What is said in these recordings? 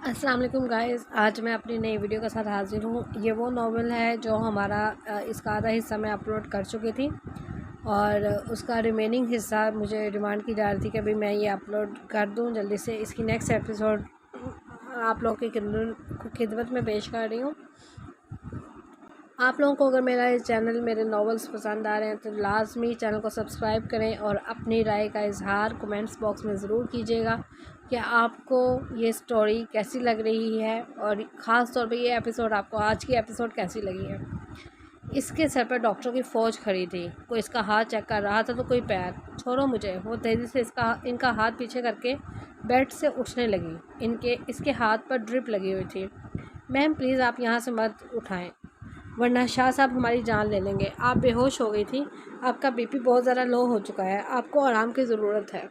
अस्सलाम वालेकुम गाइस। आज मैं अपनी नई वीडियो के साथ हाजिर हूँ। ये वो नावल है जो हमारा इसका आधा हिस्सा मैं अपलोड कर चुकी थी और उसका रिमेनिंग हिस्सा मुझे डिमांड की जा रही थी कि अभी मैं ये अपलोड कर दूँ जल्दी से। इसकी नेक्स्ट एपिसोड आप लोगों की खिदमत में पेश कर रही हूँ। आप लोगों को अगर मेरा ये चैनल मेरे नॉवेल्स पसंद आ रहे हैं तो लाजमी चैनल को सब्सक्राइब करें और अपनी राय का इजहार कमेंट्स बॉक्स में ज़रूर कीजिएगा कि आपको ये स्टोरी कैसी लग रही है और ख़ास तौर पे ये एपिसोड आपको आज की एपिसोड कैसी लगी है। इसके सर पर डॉक्टर की फ़ौज खड़ी थी। कोई इसका हाथ चेक कर रहा था तो कोई पैर। छोड़ो मुझे। वो तेज़ी से इनका हाथ पीछे करके बेड से उठने लगी। इसके हाथ पर ड्रिप लगी हुई थी। मैम प्लीज़ आप यहाँ से मत उठाएं वरना शाह साहब हमारी जान ले लेंगे। आप बेहोश हो गई थी। आपका बीपी बहुत ज़्यादा लो हो चुका है। आपको आराम की ज़रूरत है।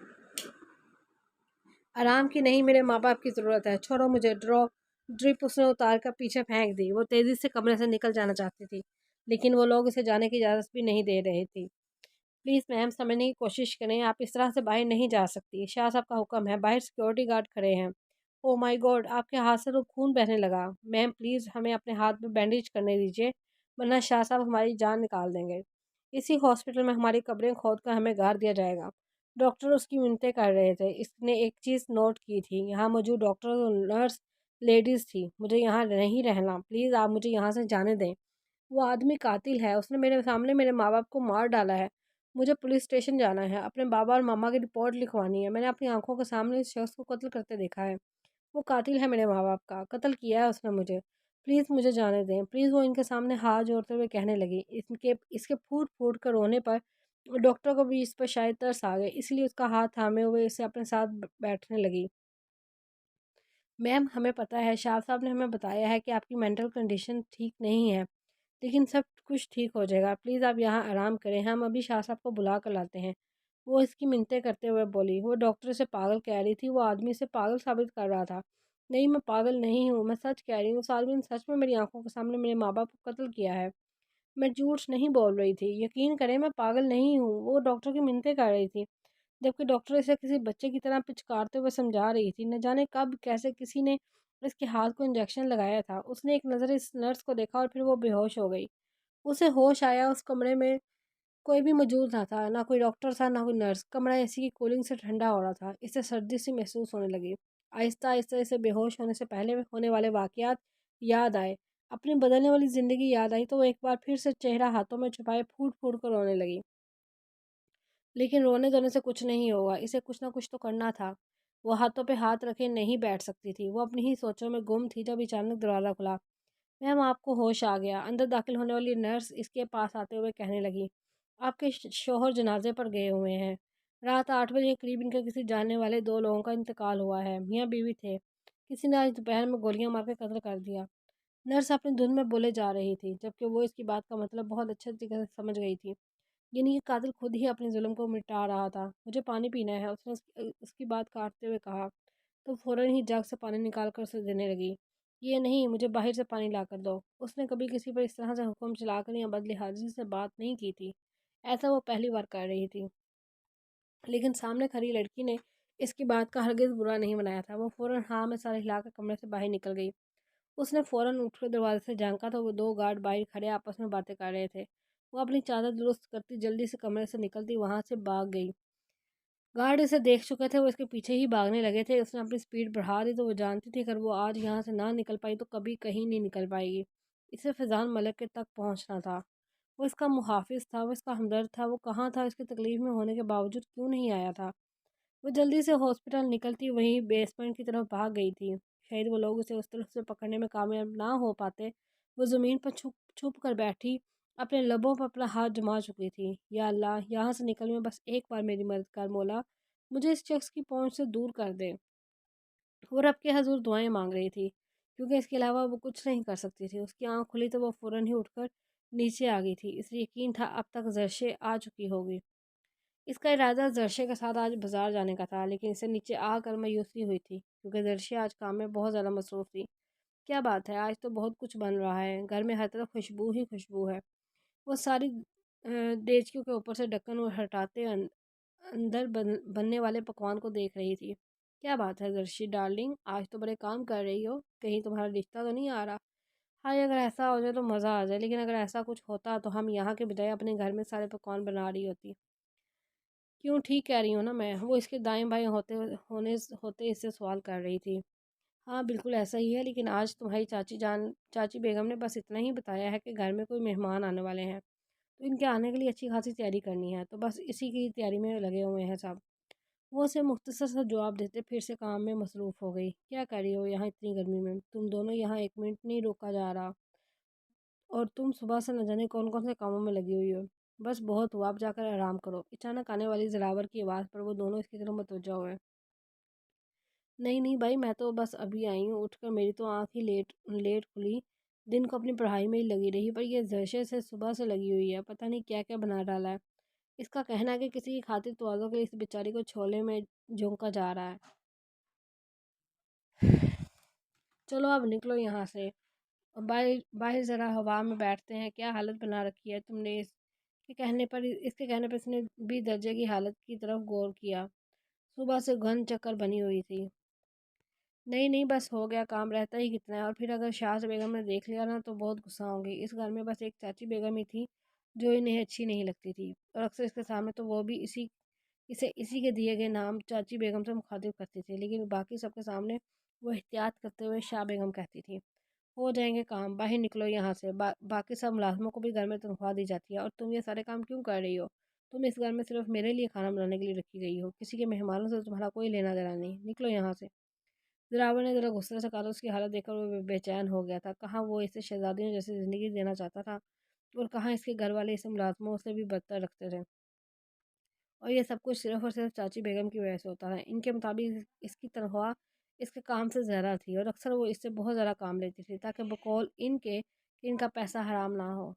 आराम की नहीं, मेरे माँ बाप की ज़रूरत है। छोड़ो मुझे। ड्रिप उसने उतार कर पीछे फेंक दी। वो तेज़ी से कमरे से निकल जाना चाहती थी लेकिन वो लोग उसे जाने की इजाज़त भी नहीं दे रहे थे। प्लीज़ मैम समझने की कोशिश करें। आप इस तरह से बाहर नहीं जा सकती। शाह साहब का हुक्म है। बाहर सिक्योरिटी गार्ड खड़े हैं। ओ माय गॉड, आपके हाथ से तो खून बहने लगा। मैम प्लीज़ हमें अपने हाथ में बैंडेज करने दीजिए वरना शाह साहब हमारी जान निकाल देंगे। इसी हॉस्पिटल में हमारी कब्रें खोद कर हमें गाड़ दिया जाएगा। डॉक्टर उसकी मिन्नतें कर रहे थे। इसने एक चीज़ नोट की थी, यहाँ मौजूद डॉक्टर और नर्स लेडीज़ थी। मुझे यहाँ नहीं रहना। प्लीज़ आप मुझे यहाँ से जाने दें। वो आदमी कातिल है। उसने मेरे सामने मेरे माँ बाप को मार डाला है। मुझे पुलिस स्टेशन जाना है। अपने बाबा और मामा की रिपोर्ट लिखवानी है। मैंने अपनी आंखों के सामने इस शख्स को कत्ल करते देखा है। वो कातिल है। मेरे माँ बाप का कत्ल किया है उसने मुझे। प्लीज़ मुझे जाने दें। प्लीज़। वो इनके सामने हाथ जोड़ते हुए कहने लगी। इसके फूट फूट कर रोने पर डॉक्टर को भी इस पर शायद तरस आ गए, इसलिए उसका हाथ थामे हुए इसे अपने साथ बैठने लगी। मैम हमें पता है, शाह साहब ने हमें बताया है कि आपकी मेंटल कंडीशन ठीक नहीं है लेकिन सब कुछ ठीक हो जाएगा। प्लीज़ आप यहाँ आराम करें। हम अभी शाह साहब को बुला कर लाते हैं। वो इसकी मिन्नतें करते हुए बोली। वो डॉक्टर से पागल कह रही थी। वो आदमी से पागल साबित कर रहा था। नहीं मैं पागल नहीं हूँ, मैं सच कह रही हूँ। उस आदमी ने सच में मेरी आंखों के सामने मेरे माँ बाप को कत्ल किया है। मैं झूठ नहीं बोल रही थी। यकीन करें मैं पागल नहीं हूँ। वो डॉक्टर की मिन्नतें कर रही थी जबकि डॉक्टर इसे किसी बच्चे की तरह पिचकारते हुए समझा रही थी। न जाने कब कैसे किसी ने इसके हाथ को इंजेक्शन लगाया था। उसने एक नज़र इस नर्स को देखा और फिर वो बेहोश हो गई। उसे होश आया। उस कमरे में कोई भी मौजूद ना था। ना कोई डॉक्टर था ना कोई नर्स। कमरा एसी की कूलिंग से ठंडा हो रहा था। इसे सर्दी सी महसूस होने लगी। आहिस्ता आहिस्ता इसे बेहोश होने से पहले होने वाले वाक़यात याद आए। अपनी बदलने वाली ज़िंदगी याद आई तो वो एक बार फिर से चेहरा हाथों में छुपाए फूट फूट कर रोने लगी। लेकिन रोने धोने से कुछ नहीं होगा। इसे कुछ ना कुछ तो करना था। वो हाथों पे हाथ रखे नहीं बैठ सकती थी। वो अपनी ही सोचों में गुम थी जब अचानक दरवाज़ा खुला। मैम आपको होश आ गया। अंदर दाखिल होने वाली नर्स इसके पास आते हुए कहने लगी। आपके शोहर जनाजे पर गए हुए हैं। रात 8 बजे के करीब इनके किसी जानने वाले दो लोगों का इंतकाल हुआ है। मियाँ बीवी थे। किसी ने आज दोपहर में गोलियां मार के कत्ल कर दिया। नर्स अपनी धुन में बोले जा रही थी जबकि वो इसकी बात का मतलब बहुत अच्छे तरीके से समझ गई थी। यानी ये कातिल खुद ही अपने जुल्म को मिटा रहा था। मुझे पानी पीना है, उसने उसकी बात काटते हुए कहा। तो फ़ौरन ही जग से पानी निकाल कर उसे देने लगी। ये नहीं, मुझे बाहर से पानी ला कर दो। उसने कभी किसी पर इस तरह से हुक्म चलाकर या बदलिहाजी से बात नहीं की थी। ऐसा वो पहली बार कर रही थी। लेकिन सामने खड़ी लड़की ने इसकी बात का हरगिज़ बुरा नहीं बनाया था। वो फ़ौरन हाँ में सर हिलाकर कमरे से बाहर निकल गई। उसने फ़ौरन उठकर दरवाजे से झांका तो वो दो गार्ड बाहर खड़े आपस में बातें कर रहे थे। वो अपनी चादर दुरुस्त करती जल्दी से कमरे से निकलती वहाँ से भाग गई। गार्ड इसे देख चुके थे। वो इसके पीछे ही भागने लगे थे। उसने अपनी स्पीड बढ़ा दी तो वो जानती थी अगर वो आज यहाँ से ना निकल पाई तो कभी कहीं नहीं निकल पाएगी। इसे फैज़ान मलिक के तक पहुँचना था। वो इसका मुहाफिज था। वो इसका हमदर्द था। वो कहाँ था? इसकी तकलीफ़ में होने के बावजूद क्यों नहीं आया था? वो जल्दी से हॉस्पिटल निकलती वहीं बेसमेंट की तरफ भाग गई थी। शायद वो लोग उसे उस तरफ से पकड़ने में कामयाब ना हो पाते। वो ज़मीन पर छुप छुप कर बैठी अपने लबों पर अपना हाथ जमा चुकी थी। या अल्लाह, यहाँ से निकल में बस एक बार मेरी मदद कर मौला। मुझे इस शख्स की पहुंच से दूर कर दे। वो रब के हजूर दुआएं मांग रही थी क्योंकि इसके अलावा वो कुछ नहीं कर सकती थी। उसकी आंख खुली तो वो फ़ौरन ही उठकर नीचे आ गई थी। इसे यकीन था अब तक जर्शे आ चुकी होगी। इसका इरादा जर्शे के साथ आज बाजार जाने का था लेकिन इसे नीचे आकर मायूसी हुई थी क्योंकि जर्शे आज काम में बहुत ज़्यादा मसरूफ़ थी। क्या बात है, आज तो बहुत कुछ बन रहा है। घर में हर तरफ खुशबू ही खुशबू है। वो सारी देचकियों के ऊपर से ढक्कन हटाते अंदर बनने वाले पकवान को देख रही थी। क्या बात है दर्शी डार्लिंग, आज तो बड़े काम कर रही हो, कहीं तुम्हारा रिश्ता तो नहीं आ रहा? हाय, अगर ऐसा हो जाए तो मज़ा आ जाए, लेकिन अगर ऐसा कुछ होता तो हम यहाँ के बजाय अपने घर में सारे पकवान बना रही होती। क्यों, ठीक कह रही हूँ ना मैं? वो इसके दाएं बाएं होते इससे सवाल कर रही थी। हाँ बिल्कुल ऐसा ही है, लेकिन आज तुम्हारी चाची बेगम ने बस इतना ही बताया है कि घर में कोई मेहमान आने वाले हैं, तो इनके आने के लिए अच्छी खासी तैयारी करनी है, तो बस इसी की तैयारी में लगे हुए हैं सब। वो उसे मुख्तसर सा जवाब देते फिर से काम में मसरूफ़ हो गई। क्या कर रही हो यहाँ इतनी गर्मी में? तुम दोनों यहाँ एक मिनट नहीं रोका जा रहा, और तुम सुबह से न जाने कौन कौन से कामों में लगी हुई हो। बस बहुत हुआ, अब जाकर आराम करो। अचानक आने वाली जरावर की आवाज़ पर वो दोनों इसकी तरफ मुतवज्जो हुए। नहीं नहीं भाई, मैं तो बस अभी आई हूँ उठकर, मेरी तो आँख ही लेट लेट खुली। दिन को अपनी पढ़ाई में ही लगी रही, पर ये जैसे से सुबह से लगी हुई है, पता नहीं क्या क्या बना डाला है। इसका कहना है कि किसी की खातिर तवाज़ुन के लिए इस बेचारी को छोले में झोंका जा रहा है। चलो अब निकलो यहाँ से, और बाहर बाहर ज़रा हवा में बैठते हैं। क्या हालत बना रखी है तुमने? इसके कहने पर इसने भी दर्जे की हालत की तरफ गौर किया। सुबह से घन चक्कर बनी हुई थी। नहीं नहीं, बस हो गया, काम रहता ही कितना है, और फिर अगर शाह बेगम ने देख लिया ना तो बहुत गुस्सा होंगी। इस घर में बस एक चाची बेगम ही थी जो इन्हें अच्छी नहीं लगती थी, और अक्सर इसके सामने तो वो भी इसी के दिए गए नाम चाची बेगम से मुखातिब करती थी, लेकिन बाकी सबके सामने वो एहतियात करते हुए शाह बेगम कहती थी। हो जाएंगे काम, बाहर निकलो यहाँ से। बाकी सब मुलाजमों को भी घर में तनख्वाह दी जाती है, और तुम ये सारे काम क्यों कर रही हो? तुम इस घर में सिर्फ मेरे लिए खाना बनाने के लिए रखी गई हो, किसी के मेहमानों से तुम्हारा कोई लेना देना नहीं। निकलो यहाँ से। दिलावर ने ज़रा गुस्से से कहा तो उसकी हालत देखकर वो बेचैन हो गया था। कहाँ वो इसे शहजादियों जैसी ज़िंदगी देना चाहता था, और कहाँ इसके घर वाले इसे मुलाजमों से भी बदतर रखते थे। और ये सब कुछ सिर्फ और सिर्फ चाची बेगम की वजह से होता था। इनके मुताबिक इसकी तनख्वाह इसके काम से ज़्यादा थी, और अक्सर वो इससे बहुत ज़्यादा काम लेती थी ताकि बकौल इनके कि इनका पैसा हराम ना हो।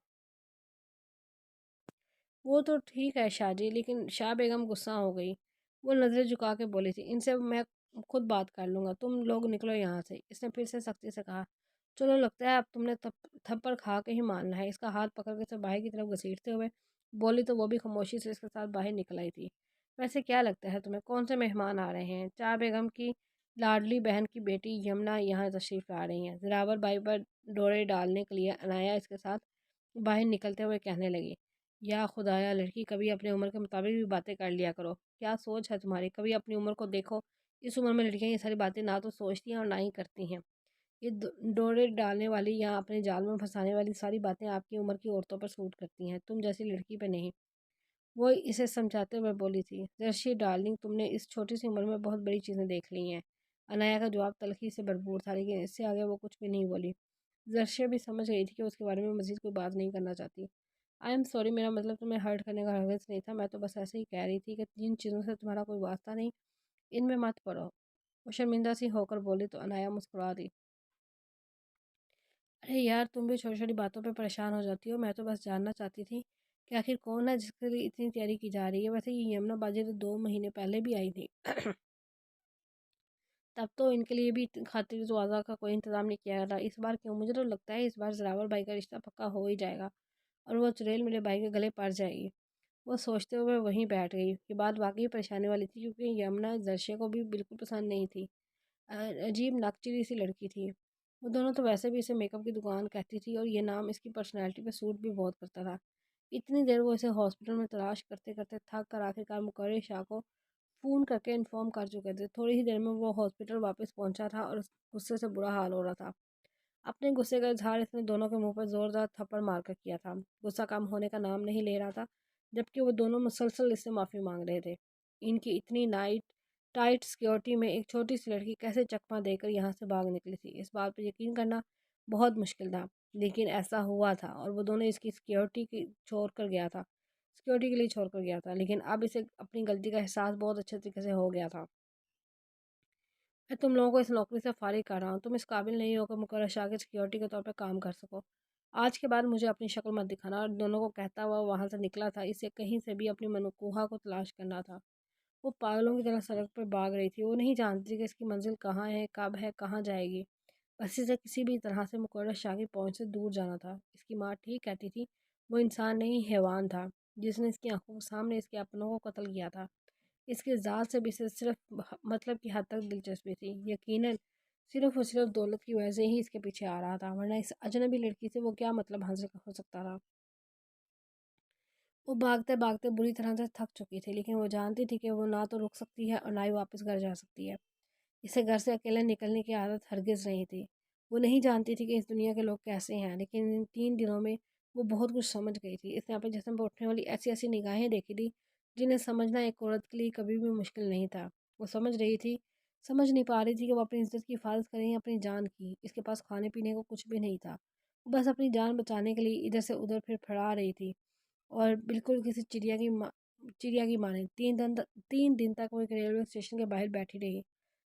वो तो ठीक है शाहजी, लेकिन शाह बेगम गुस्सा हो गई। वो नज़रें झुका के बोली थी, इनसे मैं खुद बात कर लूँगा, तुम लोग निकलो यहाँ से। इसने फिर से सख्ती से कहा। चलो, लगता है अब तुमने थप्पड़ खा के ही मानना है। इसका हाथ पकड़ के से बाहर की तरफ घसीटते हुए बोली, तो वो भी खामोशी से इसके साथ बाहर निकल आई थी। वैसे क्या लगता है तुम्हें, कौन से मेहमान आ रहे हैं? चार बेगम की लाडली बहन की बेटी यमुना यहाँ तशरीफ़ ला रही हैं। ज़रावर बाई पर डोरे डालने के लिए अनाया इसके साथ बाहर निकलते हुए कहने लगी। या खुदाया, लड़की कभी अपनी उम्र के मुताबिक भी बातें कर लिया करो। क्या सोच है तुम्हारी? कभी अपनी उम्र को देखो। इस उम्र में लड़कियां ये सारी बातें ना तो सोचती हैं और ना ही करती हैं। ये डोरे डालने वाली या अपने जाल में फंसाने वाली सारी बातें आपकी उम्र की औरतों पर सूट करती हैं, तुम जैसी लड़की पे नहीं। वो इसे समझाते हुए बोली थी। जर्शी डार्लिंग, तुमने इस छोटी सी उम्र में बहुत बड़ी चीज़ें देख ली हैं। अनाया का जवाब तलखी से भरपूर था, लेकिन इससे आगे वो कुछ भी नहीं बोली। जर्शिया भी समझ गई थी कि उसके बारे में मज़ीद कोई बात नहीं करना चाहती। आई एम सॉरी, मेरा मतलब तुम्हें हर्ट करने का हरगिज़ नहीं था। मैं तो बस ऐसे ही कह रही थी कि जिन चीज़ों से तुम्हारा कोई वास्ता नहीं, इनमें मत पड़ो। वो शर्मिंदा सी होकर बोली तो अनाया मुस्कुरा दी। अरे यार, तुम भी छोटी छोटी बातों पे परेशान हो जाती हो। मैं तो बस जानना चाहती थी कि आखिर कौन है जिसके लिए इतनी तैयारी की जा रही है। वैसे ये यमुना बाजी तो 2 महीने पहले भी आई थी। तब तो इनके लिए भी खातिर ख्वाजा का कोई इंतज़ाम नहीं किया था। इस बार क्यों? मुझे तो लगता है इस बार जरावर भाई का रिश्ता पक्का हो ही जाएगा, और वो चुड़ैल मेरे भाई के गले पड़ जाएगी। वो सोचते हुए वहीं बैठ गई। ये बात वाकई परेशानी वाली थी, क्योंकि यमुना जर्शे को भी बिल्कुल पसंद नहीं थी। अजीब नकचिरी सी लड़की थी। वो दोनों तो वैसे भी इसे मेकअप की दुकान कहती थी, और ये नाम इसकी पर्सनैलिटी पे सूट भी बहुत करता था। इतनी देर वो इसे हॉस्पिटल में तलाश करते करते थक कर आखिरकार मुकर्र शाह को फ़ोन करके इन्फॉर्म कर चुके थे। थोड़ी ही देर में वो हॉस्पिटल वापस पहुंचा था, और गुस्से से बुरा हाल हो रहा था। अपने गुस्से का इजहार इसने दोनों के मुंह पर जोरदार थप्पड़ मारकर किया था। गुस्सा कम होने का नाम नहीं ले रहा था, जबकि वो दोनों मुसलसल इससे माफ़ी मांग रहे थे। इनकी इतनी टाइट सिक्योरिटी में एक छोटी सी लड़की कैसे चकमा देकर यहाँ से भाग निकली थी, इस बात पर यकीन करना बहुत मुश्किल था। लेकिन ऐसा हुआ था, और वो दोनों इसकी सिक्योरिटी की छोड़ कर गया था सिक्योरिटी के लिए छोड़ कर गया था। लेकिन अब इसे अपनी गलती का एहसास बहुत अच्छे तरीके से हो गया था। मैं तुम लोगों को इस नौकरी से फारिग कर रहा हूँ। तुम इस काबिल नहीं हो कि मुकर्रर शाह की सिक्योरिटी के तौर पर काम कर सको। आज के बाद मुझे अपनी शक्ल मत दिखाना। और दोनों को कहता हुआ वहाँ से निकला था। इसे कहीं से भी अपनी मनोकुहा को तलाश करना था। वो पागलों की तरह सड़क पर भाग रही थी। वो नहीं जानती थी कि इसकी मंजिल कहाँ है, कब है, कहाँ जाएगी। बस इसे किसी भी तरह से मुकर्रर शाह की पहुँच से दूर जाना था। इसकी माँ ठीक कहती थी, वो इंसान नहीं, हैवान था, जिसने इसकी आंखों के सामने इसके अपनों को कत्ल किया था। اس کی ذات سے بھی اسے صرف مطلب کی حد تک دلچسپی تھی۔ یقیناً صرف اور صرف دولت کی وجہ سے ہی اس کے پیچھے آ رہا تھا، ورنہ اس اجنبی لڑکی سے وہ کیا مطلب حاصل ہو سکتا تھا۔ وہ بھاگتے بھاگتے بری طرح سے تھک چکی تھی، لیکن وہ جانتی تھی کہ وہ نہ تو رک سکتی ہے اور نہ ہی واپس گھر جا سکتی ہے۔ اسے گھر سے اکیلے نکلنے کی عادت ہرگز نہیں تھی۔ وہ نہیں جانتی تھی کہ اس دنیا کے لوگ کیسے ہیں، لیکن ان 3 دنوں میں وہ بہت کچھ سمجھ گئی تھی۔ اس نے اپنے جسم پر اٹھنے والی ایسی ایسی نگاہیں دیکھی تھی جنہیں سمجھنا ایک عورت کے لیے کبھی بھی مشکل نہیں تھا۔ وہ سمجھ نہیں پا رہی تھی کہ وہ اپنی عزت کی حفاظت کریں یا اپنی جان کی۔ اس کے پاس کھانے پینے کو کچھ بھی نہیں تھا، وہ بس اپنی جان بچانے کے لیے ادھر سے ادھر پھر پھڑا رہی تھی، اور بالکل کسی چڑیا کی مانند 3 دن تک وہ ایک ریلوے اسٹیشن کے باہر بیٹھی رہی،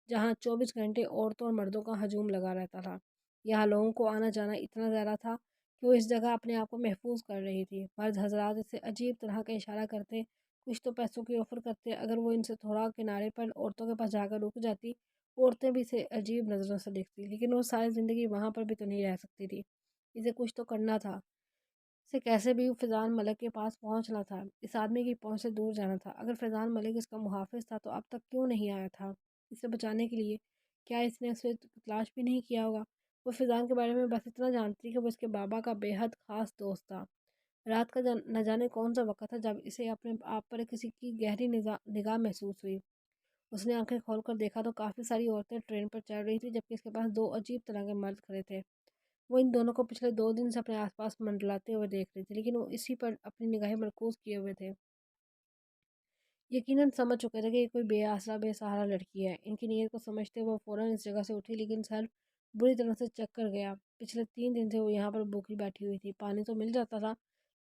جہاں 24 گھنٹے عورتوں اور مردوں کا ہجوم لگا رہتا تھا۔ یہاں لوگوں کو آنا جانا اتنا زیادہ تھا کہ وہ اس جگہ اپنے آپ کو محفوظ کر رہی تھی۔ مرد حضرات اسے عجیب طرح کا اشارہ کرتے، کچھ تو پیسوں کی آفر کرتے۔ اگر وہ ان سے تھوڑا کنارے پر عورتوں کے پاس جا کر رک جاتی، عورتیں بھی اسے عجیب نظروں سے دیکھتی، لیکن وہ ساری زندگی وہاں پر بھی تو نہیں رہ سکتی تھی۔ اسے کچھ تو کرنا تھا، اسے کیسے بھی فیضان ملک کے پاس پہنچنا تھا، اس آدمی کی پہنچ سے دور جانا تھا۔ اگر فیضان ملک اس کا محافظ تھا تو اب تک کیوں نہیں آیا تھا اسے بچانے کے لیے؟ کیا اس نے اسے تلاش بھی نہیں کیا ہوگا؟ وہ فیضان کے بارے میں بس اتنا جانتی کہ وہ اس کے بابا کا بے حد خاص دوست تھا۔ رات کا نہ جانے کون سا وقت تھا جب اسے اپنے آپ پر کسی کی گہری نگاہ محسوس ہوئی۔ اس نے آنکھیں کھول کر دیکھا تو کافی ساری عورتیں ٹرین پر چڑھ رہی تھی، جبکہ اس کے پاس 2 عجیب طرح کے مرد کھڑے تھے۔ وہ ان دونوں کو پچھلے 2 دن سے اپنے آس پاس منڈلاتے ہوئے دیکھ رہی تھی، لیکن وہ اسی پر اپنی نگاہیں مرکوز کیے ہوئے تھے۔ یقیناً سمجھ چکے تھے کہ یہ کوئی بے آسرا بے سہارا لڑکی ہے۔ ان کی نیت کو سمجھتے وہ فوراً اس جگہ سے اٹھی، لیکن سر بری طرح سے چکر گیا۔ پچھلے 3 دن سے وہ یہاں پر بھوکی بیٹھی ہوئی تھی۔ پانی تو مل جاتا تھا،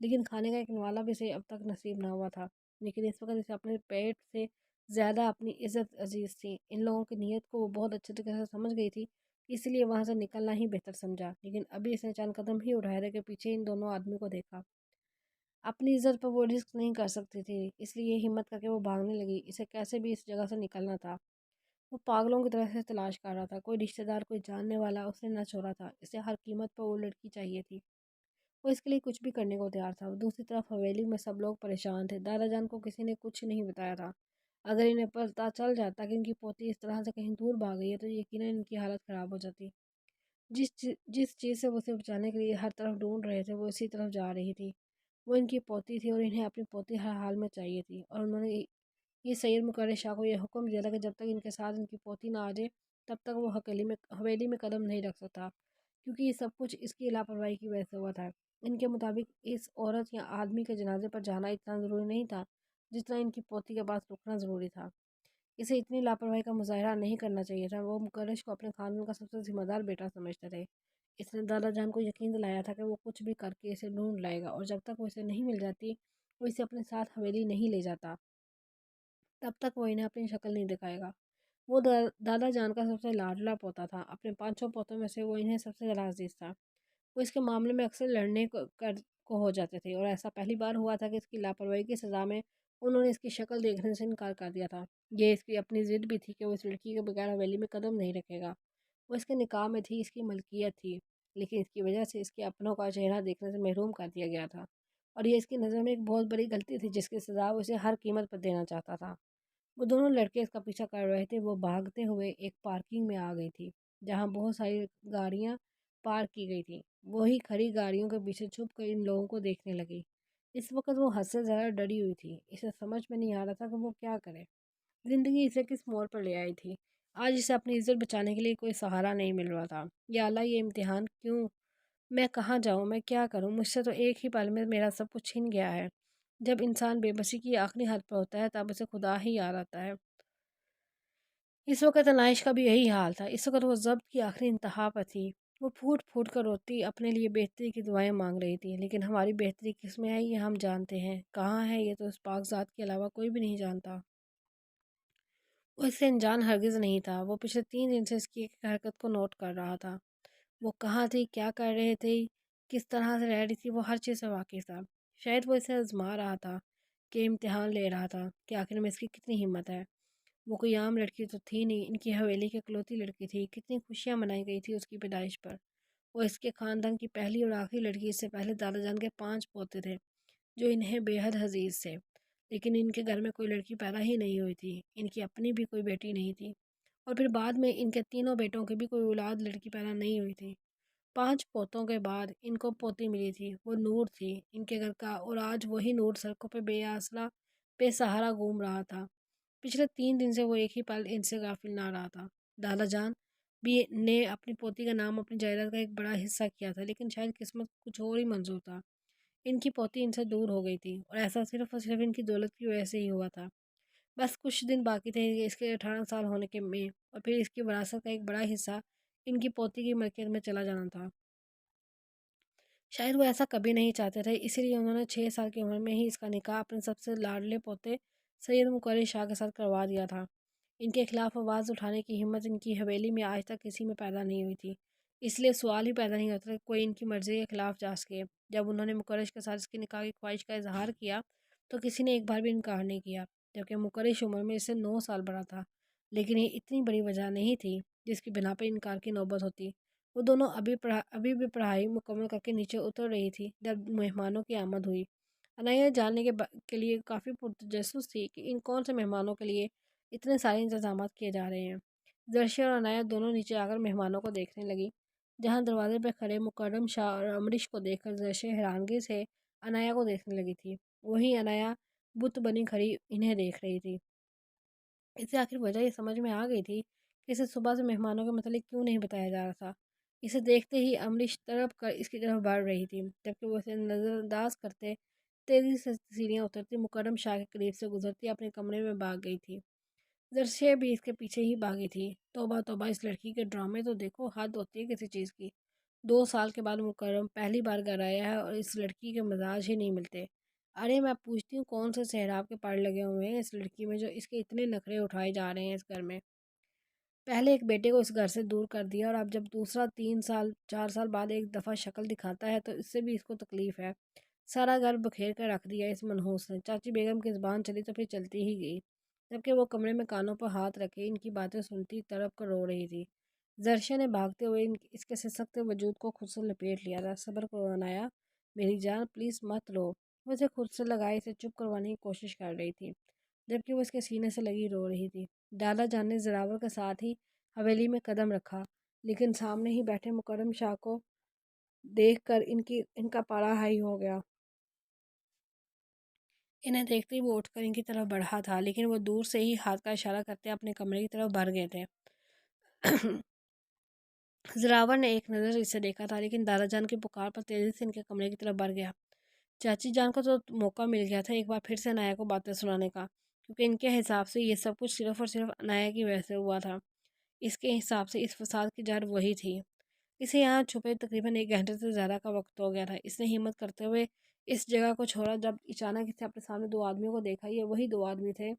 لیکن کھانے کا ایک نوالا بھی اسے اب تک نصیب نہ ہوا تھا۔ لیکن اس وقت اسے اپنے پیٹ سے زیادہ اپنی عزت عزیز تھی۔ ان لوگوں کی نیت کو وہ بہت اچھے طریقے سے سمجھ گئی تھی، اس لیے وہاں سے نکلنا ہی بہتر سمجھا۔ لیکن ابھی اس نے چند قدم ہی اٹھائے تھے کہ پیچھے ان دونوں آدمی کو دیکھا۔ اپنی عزت پر وہ رسک نہیں کر سکتی تھی، اس لیے ہمت کر کے وہ بھاگنے لگی۔ اسے کیسے بھی اس جگہ سے نکلنا تھا۔ وہ پاگلوں کی طرح سے تلاش کر رہا تھا، کوئی رشتہ دار، کوئی جاننے والا اسے نہ چھوڑا تھا۔ اسے ہر قیمت پر وہ لڑکی چاہیے تھی، وہ اس کے لیے کچھ بھی کرنے کو تیار تھا۔ دوسری طرف حویلی میں سب لوگ پریشان تھے۔ دادا جان کو کسی نے کچھ نہیں بتایا تھا۔ اگر انہیں پتہ چل جاتا کہ ان کی پوتی اس طرح سے کہیں دور بھاگ گئی ہے تو یقیناً ان کی حالت خراب ہو جاتی۔ جس چیز سے وہ اسے بچانے کے لیے ہر طرف ڈھونڈ رہے تھے وہ اسی طرف جا رہی تھی۔ وہ ان کی پوتی تھی اور انہیں اپنی پوتی ہر حال میں چاہیے تھی، اور انہوں نے یہ سید مقرر شاہ کو یہ حکم دیا تھا کہ جب تک ان کے ساتھ ان کی پوتی نہ آ جائے تب تک وہ حویلی میں قدم نہیں رکھ سکتا، کیونکہ یہ سب کچھ اس کی لاپرواہی کی وجہ سے ہوا تھا۔ ان کے مطابق اس عورت یا آدمی کے جنازے پر جانا اتنا ضروری نہیں تھا جتنا ان کی پوتی کے پاس رکنا ضروری تھا۔ اسے اتنی لاپرواہی کا مظاہرہ نہیں کرنا چاہیے تھا۔ وہ مکرش کو اپنے خاندان کا سب سے ذمہ دار بیٹا سمجھتے تھے۔ اس نے دادا جان کو یقین دلایا تھا کہ وہ کچھ بھی کر کے اسے ڈھونڈ لائے گا، اور جب تک وہ اسے نہیں مل جاتی وہ اسے اپنے ساتھ حویلی نہیں لے جاتا تب تک وہ انہیں اپنی شکل نہیں دکھائے گا۔ وہ دادا جان کا سب سے لاڈلا پوتا تھا۔ اپنے 5 پوتوں میں سے وہ انہیں سب سے زیادہ عزیز تھا۔ وہ اس کے معاملے میں اکثر لڑنے کو ہو جاتے تھے، اور ایسا پہلی بار ہوا تھا کہ اس کی لاپرواہی کی سزا میں انہوں نے اس کی شکل دیکھنے سے انکار کر دیا تھا۔ یہ اس کی اپنی ضد بھی تھی کہ وہ اس لڑکی کے بغیر حویلی میں قدم نہیں رکھے گا۔ وہ اس کے نکاح میں تھی، اس کی ملکیت تھی، لیکن اس کی وجہ سے اس کے اپنوں کا چہرہ دیکھنے سے محروم کر دیا گیا تھا، اور یہ اس کی نظر میں ایک بہت بڑی غلطی تھی جس کی سزا وہ اسے ہر قیمت پر دینا چاہتا تھا۔ وہ دونوں لڑکے اس کا پیچھا کر رہے تھے۔ وہ بھاگتے ہوئے ایک پارکنگ میں آ گئی تھی جہاں بہت ساری گاڑیاں پارک کی گئی تھیں۔ وہی کھڑی گاڑیوں کے پیچھے چھپ کر ان لوگوں کو دیکھنے لگی۔ اس وقت وہ حد سے زیادہ ڈری ہوئی تھی۔ اسے سمجھ میں نہیں آ رہا تھا کہ وہ کیا کرے۔ زندگی اسے کس موڑ پر لے آئی تھی۔ آج اسے اپنی عزت بچانے کے لیے کوئی سہارا نہیں مل رہا تھا۔ یا اللہ، یہ امتحان کیوں؟ میں کہاں جاؤں؟ میں کیا کروں؟ مجھ سے تو ایک ہی پل میں میرا سب کچھ چھن گیا ہے۔ جب انسان بے بسی کی آخری حد پر ہوتا ہے تب اسے خدا ہی یاد آتا ہے۔ اس وقت عنائش کا بھی یہی حال تھا۔ اس وقت وہ ضبط کی آخری انتہا پر تھی۔ وہ پھوٹ پھوٹ کر روتی اپنے لیے بہتری کی دعائیں مانگ رہی تھی، لیکن ہماری بہتری کس میں ہے یہ ہم جانتے ہیں، کہاں ہے یہ تو اس پاک ذات کے علاوہ کوئی بھی نہیں جانتا۔ وہ اس سے انجان ہرگز نہیں تھا۔ وہ پچھلے 3 دن سے اس کی ایک حرکت کو نوٹ کر رہا تھا۔ وہ کہاں تھی، کیا کر رہے تھے، کس طرح سے رہ رہی تھی، وہ ہر چیز سے واقف تھا۔ شاید وہ اسے آزما رہا تھا، کہ امتحان لے رہا تھا کہ آخر میں اس کی کتنی ہمت ہے۔ وہ کوئی عام لڑکی تو تھی نہیں، ان کی حویلی کی اکلوتی لڑکی تھی۔ کتنی خوشیاں منائی گئی تھی اس کی پیدائش پر۔ وہ اس کے خاندان کی پہلی اور آخری لڑکی۔ اس سے پہلے دادا جان کے 5 پوتے تھے جو انہیں بے حد عزیز تھے، लेकिन इनके घर में कोई लड़की पैदा ही नहीं हुई थी। इनकी अपनी भी कोई बेटी नहीं थी, और फिर बाद में इनके तीनों बेटों की भी कोई औलाद लड़की पैदा नहीं हुई थी। 5 पोतों के बाद इनको पोती मिली थी, वो नूर थी इनके घर का, और आज वही नूर सड़कों पे बेआसरा बेसहारा घूम रहा था। पिछले 3 दिन से वो एक ही पल इनसे गाफिल ना रहा था। दादा जान भी ने अपनी पोती का नाम अपनी जायदाद का एक बड़ा हिस्सा किया था, लेकिन शायद किस्मत कुछ और ही मंजूर था। इनकी पोती इनसे दूर हो गई थी, और ऐसा सिर्फ और सिर्फ इनकी दौलत की वजह से ही हुआ था। बस कुछ दिन बाकी थे इसके 18 साल होने के में, और फिर इसकी विरासत का एक बड़ा हिस्सा इनकी पोती की मलकियत में चला जाना था। शायद वो ऐसा कभी नहीं चाहते थे, इसीलिए उन्होंने 6 साल की उम्र में ही इसका निकाह अपने सबसे लाडले पोते सैयद मुकर्रर शाह के साथ करवा दिया था। इनके खिलाफ आवाज़ उठाने की हिम्मत इनकी हवेली में आज तक किसी में पैदा नहीं हुई थी, इसलिए सवाल ही पैदा नहीं होता कि कोई इनकी मर्ज़ी के खिलाफ जा सके। जब उन्होंने मुकर्रर के साथ इसके निकाह की ख्वाहिश का इजहार किया तो किसी ने एक बार भी इनकार नहीं किया, जबकि मुकर्रर उम्र में इससे 9 साल बड़ा था। लेकिन ये इतनी बड़ी वजह नहीं थी जिसकी बिना पर इनकार की नौबत होती। वो दोनों अभी भी पढ़ाई मुकम्मल करके नीचे उतर रही थी जब मेहमानों की आमद हुई। अनाया जानने के लिए काफ़ी पुरजसूस थी कि इन कौन से मेहमानों के लिए इतने सारे इंतजाम किए जा रहे हैं। जर्शी और अनाया दोनों नीचे आकर मेहमानों को देखने लगी। जहाँ दरवाजे पर खड़े मुकर्रम शाह और अमरीश को देखकर जर्शी हैरानगी से अनाया को देखने लगी थी। वहीं अनाया बुत बनी खड़ी इन्हें देख रही थी। इसे आखिर वजह ये समझ में आ गई थी कि इसे सुबह से मेहमानों के मतलब क्यों नहीं बताया जा रहा था। इसे देखते ही अमरीश तड़प कर इसकी तरफ बढ़ रही थी, जबकि वो इसे नज़रअंदाज करते तेज़ी से सीढ़ियाँ उतरती मुकर्रम शाह के करीब से गुजरती अपने कमरे में भाग गई थी। जरशे भी इसके पीछे ही भागी थी। तौबा तौबा, इस लड़की के ड्रामे तो देखो, हद होती है किसी चीज़ की। 2 साल के बाद मुकर्रम पहली बार घर आया है और इस लड़की के मिजाज ही नहीं मिलते। अरे मैं पूछती हूँ कौन से सहराब के पार लगे हुए हैं इस लड़की में जो इसके इतने नखरे उठाए जा रहे हैं इस घर में। पहले एक बेटे को इस घर से दूर कर दिया, और अब जब दूसरा 3 साल 4 साल बाद एक दफ़ा शक्ल दिखाता है तो इससे भी इसको तकलीफ़ है। सारा घर बखेर कर रख दिया इस मनहूस ने। चाची बेगम की ज़बान चली तो फिर चलती ही गई, जबकि वो कमरे में कानों पर हाथ रखे इनकी बातें सुनती तड़प कर रो रही थी। जरशा ने भागते हुए इसके सिसकते वजूद को खुद से लपेट लिया था। सब्र करो अनाया, मेरी जान, प्लीज़ मत रो। वो इसे खुद से लगाए इसे चुप करवाने की कोशिश कर रही थी, जबकि वो इसके सीने से लगी रो रही थी। दादा जान ने जरावर के साथ ही हवेली में कदम रखा, लेकिन सामने ही बैठे मुकर्रम शाह को देखकर इनका पारा हाई हो गया। इन्हें देखते ही वो उठकर इनकी तरफ बढ़ा था, लेकिन वो दूर से ही हाथ का इशारा करते अपने कमरे की तरफ बढ़ गए थे। जरावर ने एक नज़र इसे देखा था, लेकिन दादा जान की पुकार पर तेज़ी से इनके कमरे की तरफ बढ़ गया। चाची जान को तो मौका मिल गया था एक बार फिर से अनाया को बातें सुनाने का, क्योंकि इनके हिसाब से ये सब कुछ सिर्फ और सिर्फ अनाया की वजह से हुआ था। इसके हिसाब से इस फसाद की जड़ वही थी। इसे यहाँ छुपे तकरीबन 1 घंटे से ज़्यादा का वक्त हो गया था। इसने हिम्मत करते हुए इस जगह को छोड़ा, जब अचानक इसे अपने सामने 2 आदमियों को देखा। ये वही 2 आदमी थे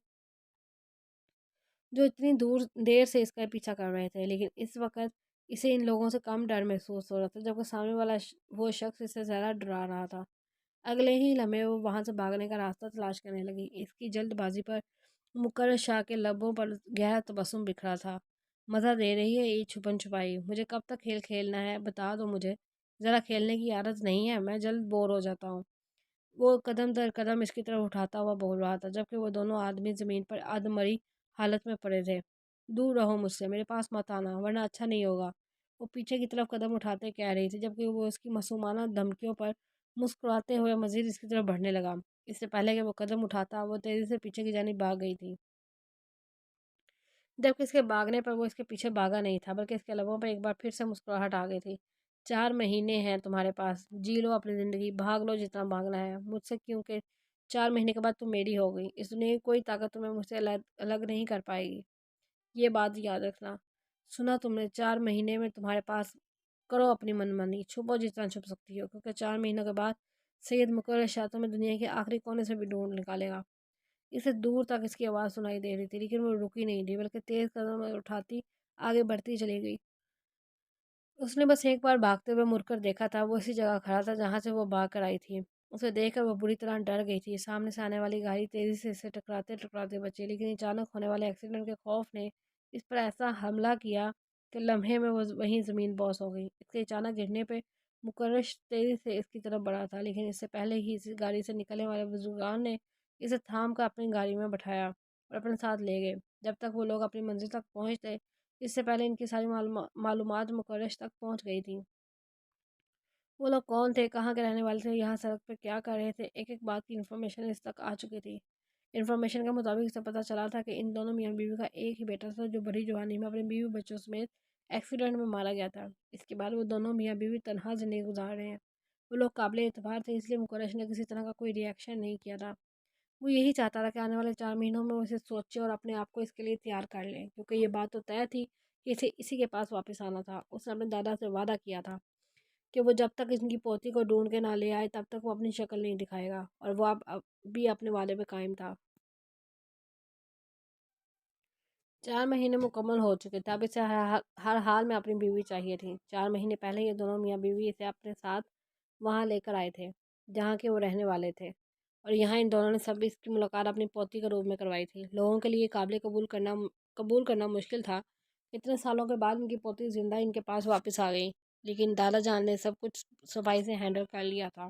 जो इतनी दूर देर से इसका पीछा कर रहे थे, लेकिन इस वक्त इसे इन लोगों से कम डर महसूस हो रहा था, जबकि सामने वाला वो शख्स इसे ज़्यादा डरा रहा था। अगले ही लम्हे वो वहाँ से भागने का रास्ता तलाश करने लगी। इसकी जल्दबाजी पर मुकर्रर शाह के लबों पर गहरा तबस्सुम बिखरा था। मज़ा दे रही है ये छुपन छुपाई? मुझे कब तक खेल खेलना है, बता दो मुझे। ज़रा खेलने की आदत नहीं है, मैं जल्द बोर हो जाता हूँ। वो कदम दर कदम इसकी तरफ उठाता हुआ बोल रहा था, जबकि वो दोनों आदमी ज़मीन पर अधमरी हालत में पड़े थे। दूर रहो मुझसे, मेरे पास मत आना, वरना अच्छा नहीं होगा। वो पीछे की तरफ कदम उठाते कह रही थी, जबकि वो उसकी मासूमाना धमकियों पर मुस्कुराते हुए मज़ीद इसकी तरफ बढ़ने लगा। इससे पहले कि वो कदम उठाता, वो तेज़ी से पीछे की जानिब भाग गई थी। जबकि इसके भागने पर वो इसके पीछे भागा नहीं था, बल्कि इसके लबों पर एक बार फिर से मुस्कुराहट आ गई थी। 4 महीने हैं तुम्हारे पास, जी लो अपनी ज़िंदगी, भाग लो जितना भागना है मुझसे, क्योंकि 4 महीने के बाद तुम मेरी हो गई। इस दुनिया की कोई ताकत तुम्हें मुझसे अलग अलग नहीं कर पाएगी, ये बात याद रखना। सुना तुमने, 4 महीने में तुम्हारे पास, करो अपनी मनमानी, छुपो जितना छुप सकती हो, क्योंकि 4 महीनों के बाद सैयद मुकर्रर शाह तुम्हें दुनिया के आखिरी कोने से भी ढूंढ निकालेगा। इसे दूर तक इसकी आवाज़ सुनाई दे रही थी, लेकिन वो रुकी नहीं थी, बल्कि तेज़ कदम उठाती आगे बढ़ती चली गई। उसने बस एक बार भागते हुए मुड़कर देखा था, वो इसी जगह खड़ा था जहाँ से वो भाग कर आई थी। उसे देखकर वो बुरी तरह डर गई थी। सामने से आने वाली गाड़ी तेज़ी से इसे टकराते टकराते बची, लेकिन अचानक होने वाले एक्सीडेंट के खौफ ने इस पर ऐसा हमला किया कि लम्हे में वो वहीं ज़मीन बोस हो गई। इसके अचानक गिरने पर मुकर्रर तेज़ी से इसकी तरफ बढ़ा था, लेकिन इससे पहले ही इस गाड़ी से निकलने वाले बुजुर्गान ने اسے تھام کر اپنی گاڑی میں بٹھایا اور اپنے ساتھ لے گئے۔ جب تک وہ لوگ اپنی منزل تک پہنچتے اس سے پہلے ان کی ساری معلومات مقرش تک پہنچ گئی تھیں۔ وہ لوگ کون تھے، کہاں کے رہنے والے تھے، یہاں سڑک پہ کیا کر رہے تھے، ایک ایک بات کی انفارمیشن اس تک آ چکی تھی۔ انفارمیشن کے مطابق اسے پتہ چلا تھا کہ ان دونوں میاں بیوی کا ایک ہی بیٹا تھا جو بڑی جوانی میں اپنے بیوی بچوں سمیت ایکسیڈنٹ میں مارا گیا تھا۔ اس کے بعد وہ دونوں میاں بیوی تنہا زندگی گزار رہے ہیں۔ وہ لوگ قابل اعتبار تھے، اس لیے مقرش نے کسی طرح کا کوئی ری ایکشن نہیں کیا تھا۔ وہ یہی چاہتا تھا کہ آنے والے 4 مہینوں میں وہ اسے سوچے اور اپنے آپ کو اس کے لیے تیار کر لے، کیونکہ یہ بات تو طے تھی کہ اسے اسی کے پاس واپس آنا تھا۔ اس نے اپنے دادا سے وعدہ کیا تھا کہ وہ جب تک ان کی پوتی کو ڈھونڈ کے نہ لے آئے تب تک وہ اپنی شکل نہیں دکھائے گا، اور وہ اب بھی اپنے وعدے پہ قائم تھا۔ 4 مہینے مکمل ہو چکے تھے، اب اسے ہر حال میں اپنی بیوی چاہیے تھی۔ 4 مہینے پہلے یہ دونوں میاں بیوی اسے اپنے ساتھ وہاں لے کر آئے تھے جہاں کے وہ رہنے والے تھے، اور یہاں ان دونوں نے سب اس کی ملاقات اپنی پوتی کے روپ میں کروائی تھی۔ لوگوں کے لیے یہ قابل قبول کرنا مشکل تھا۔ اتنے سالوں کے بعد ان کی پوتی زندہ ان کے پاس واپس آ گئی، لیکن دادا جان نے سب کچھ صفائی سے ہینڈل کر لیا تھا۔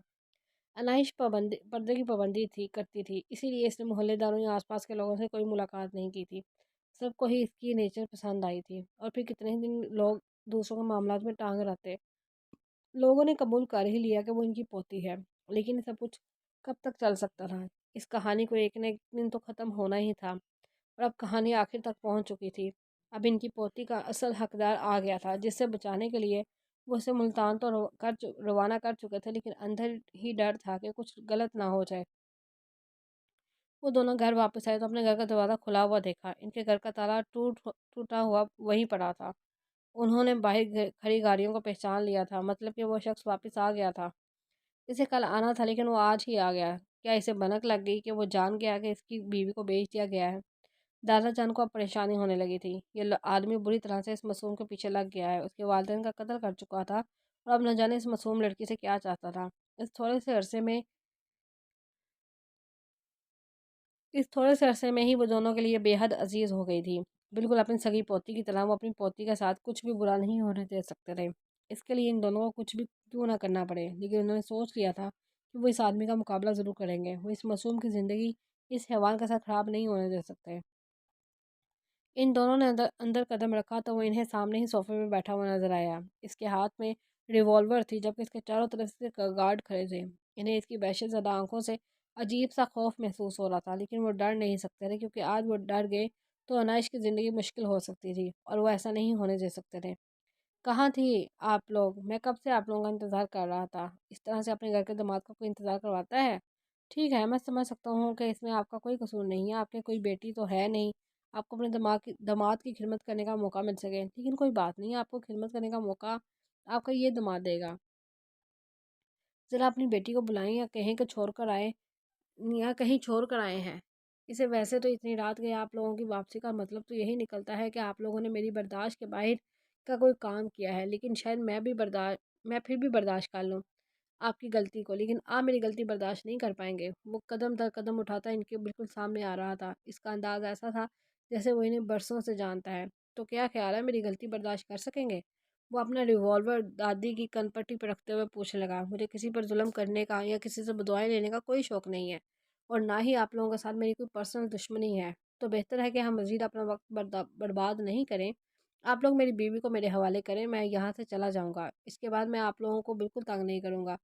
انائش پردے کی پابندی کرتی تھی، اسی لیے اس نے محلے داروں یا آس پاس کے لوگوں سے کوئی ملاقات نہیں کی تھی۔ سب کو ہی اس کی نیچر پسند آئی تھی، اور پھر کتنے ہی دن لوگ دوسروں کے معاملات میں ٹانگ رہتے۔ لوگوں نے قبول کر ہی لیا کہ وہ ان کی پوتی ہے، لیکن یہ سب کچھ کب تک چل سکتا تھا؟ اس کہانی کو ایک نہ ایک دن تو ختم ہونا ہی تھا، اور اب کہانی آخر تک پہنچ چکی تھی۔ اب ان کی پوتی کا اصل حقدار آ گیا تھا، جس سے بچانے کے لیے وہ اسے ملتان تو روانہ کر چکے تھے، لیکن اندر ہی ڈر تھا کہ کچھ غلط نہ ہو جائے۔ وہ دونوں گھر واپس آئے تو اپنے گھر کا دروازہ کھلا ہوا دیکھا۔ ان کے گھر کا تالا ٹوٹا ہوا وہیں پڑا تھا۔ انہوں نے باہر کھڑی گاڑیوں کو پہچان لیا تھا، مطلب کہ وہ شخص واپس آ گیا تھا۔ اسے کل آنا تھا لیکن وہ آج ہی آ گیا۔ کیا اسے بھنک لگ گئی کہ وہ جان گیا کہ اس کی بیوی کو بیچ دیا گیا ہے؟ دادا جان کو اب پریشانی ہونے لگی تھی۔ یہ آدمی بری طرح سے اس معصوم کے پیچھے لگ گیا ہے، اس کے والدین کا قتل کر چکا تھا، اور اب نہ جانے اس معصوم لڑکی سے کیا چاہتا تھا۔ اس تھوڑے سے عرصے میں ہی وہ دونوں کے لیے بے حد عزیز ہو گئی تھی، بالکل اپنی سگی پوتی کی طرح۔ وہ اپنی پوتی کے ساتھ کچھ بھی برا نہیں ہونے دے سکتے تھے، اس کے لیے ان دونوں کو کچھ بھی کیوں نہ کرنا پڑے، لیکن انہوں نے سوچ لیا تھا کہ وہ اس آدمی کا مقابلہ ضرور کریں گے۔ وہ اس معصوم کی زندگی اس حیوان کے ساتھ خراب نہیں ہونے دے سکتے۔ ان دونوں نے اندر قدم رکھا تو وہ انہیں سامنے ہی صوفے میں بیٹھا ہوا نظر آیا۔ اس کے ہاتھ میں ریوالور تھی، جبکہ اس کے چاروں طرف سے گارڈ کھڑے تھے۔ انہیں اس کی وحشت زدہ آنکھوں سے عجیب سا خوف محسوس ہو رہا تھا، لیکن وہ ڈر نہیں سکتے تھے، کیونکہ آج وہ ڈر گئے تو انائش کی زندگی مشکل ہو سکتی تھی، اور وہ ایسا نہیں ہونے دے سکتے تھے۔ کہاں تھی آپ لوگ؟ میں کب سے آپ لوگوں کا انتظار کر رہا تھا۔ اس طرح سے اپنے گھر کے داماد کا کوئی انتظار کرواتا ہے؟ ٹھیک ہے، میں سمجھ سکتا ہوں کہ اس میں آپ کا کوئی قصور نہیں ہے، آپ کے کوئی بیٹی تو ہے نہیں آپ کو اپنے داماد کی خدمت کرنے کا موقع مل سکے، لیکن کوئی بات نہیں، آپ کو خدمت کرنے کا موقع آپ کا یہ داماد دے گا۔ ذرا اپنی بیٹی کو بلائیں، یا کہیں کہ چھوڑ کر آئے یا کہیں چھوڑ کر آئے ہیں اسے۔ ویسے تو اتنی رات گئے آپ لوگوں کی واپسی کا مطلب تو یہی نکلتا ہے کہ آپ لوگوں نے میری برداشت کے باہر کا کوئی کام کیا ہے، لیکن شاید میں پھر بھی برداشت کر لوں آپ کی غلطی کو، لیکن آپ میری غلطی برداشت نہیں کر پائیں گے۔ وہ قدم در قدم اٹھاتا ان کے بالکل سامنے آ رہا تھا۔ اس کا انداز ایسا تھا جیسے وہ انہیں برسوں سے جانتا ہے۔ تو کیا خیال ہے، میری غلطی برداشت کر سکیں گے؟ وہ اپنا ریوالور دادی کی کن پٹی پہ رکھتے ہوئے پوچھنے لگا۔ مجھے کسی پر ظلم کرنے کا یا کسی سے بدوائیں لینے کا کوئی شوق نہیں ہے، اور نہ ہی آپ لوگوں کے ساتھ میری کوئی پرسنل دشمنی ہے، تو بہتر ہے کہ ہم مزید اپنا وقت برباد نہیں کریں۔ آپ لوگ میری بیوی کو میرے حوالے کریں، میں یہاں سے چلا جاؤں گا، اس کے بعد میں آپ لوگوں کو بالکل تنگ نہیں کروں گا۔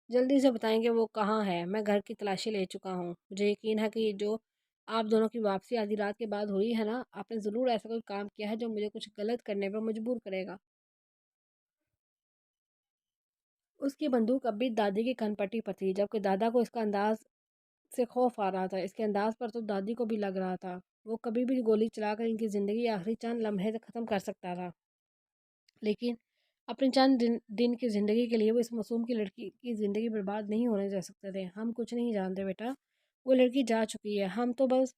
جلدی سے بتائیں کہ وہ کہاں ہے، میں گھر کی تلاشی لے چکا ہوں۔ مجھے یقین ہے کہ یہ جو آپ دونوں کی واپسی آدھی رات کے بعد ہوئی ہے نا، آپ نے ضرور ایسا کوئی کام کیا ہے جو مجھے کچھ غلط کرنے پر مجبور کرے گا۔ اس کی بندوق اب بھی دادی کی کن پٹی پر تھی، جبکہ دادا کو اس کا انداز سے خوف آ رہا تھا۔ اس کے انداز پر تو دادی کو بھی لگ رہا تھا وہ کبھی بھی گولی چلا کر ان کی زندگی آخری چند لمحے سے ختم کر سکتا تھا، لیکن اپنی چند دن کی زندگی کے لیے وہ اس معصوم کی لڑکی کی زندگی برباد نہیں ہونے دے سکتے تھے۔ ہم کچھ نہیں جانتے بیٹا، وہ لڑکی جا چکی ہے، ہم تو بس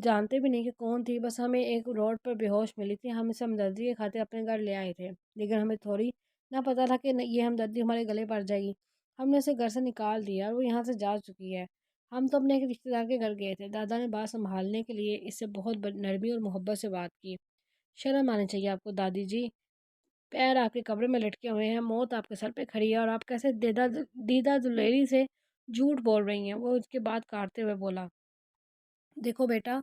جانتے بھی نہیں کہ کون تھی، بس ہمیں ایک روڈ پر بے ہوش ملی تھی، ہم اسے ہمدردی کے خاطر اپنے گھر لے آئے تھے، لیکن ہمیں تھوڑی نہ پتا تھا کہ یہ ہمدردی ہمارے گلے پڑ جائے گی۔ ہم نے اسے گھر سے نکال دیا اور وہ یہاں سے جا چکی ہے۔ ہم تو اپنے ایک رشتے دار کے گھر گئے تھے۔ دادا نے بات سنبھالنے کے لیے اس سے بہت نرمی اور محبت سے بات کی۔ شرم آنی چاہیے آپ کو دادی جی، پیر آپ کے قبر میں لٹکے ہوئے ہیں، موت آپ کے سر پہ کھڑی ہے، اور آپ کیسے دیدہ دلیری سے جھوٹ بول رہی ہیں۔ وہ اس کے بعد کاٹتے ہوئے بولا۔ देखो बेटा,